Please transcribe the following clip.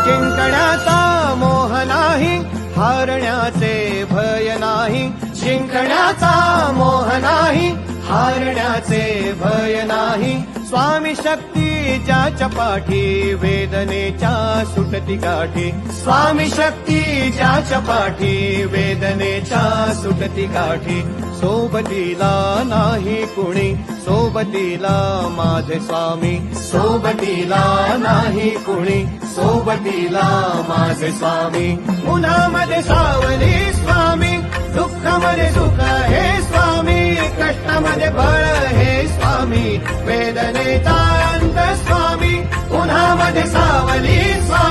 जिंकण्याचा मोह नाही, हारण्याचे भय नाही. जिंकण्याचा मोह नाही, हारण्याचे भय नाही. स्वामी शक्ती ज्याच्या पाठी, वेदनेच्या सुटती काठी. स्वामी शक्ती ज्याच्या पाठी, वेदनेच्या सुटती काठी. सोबतीला नाही कुणी, सोबतीला माझे स्वामी. सोबतीला नाही कुणी, सोबतीला माझे स्वामी. उन्हामध्ये सावली स्वामी, दुःखामध्ये सुख हे स्वामी. कष्टामध्ये बळ हे स्वामी, वेदनेचा अंत स्वामी. उन्हामध्ये सावली स्वामी,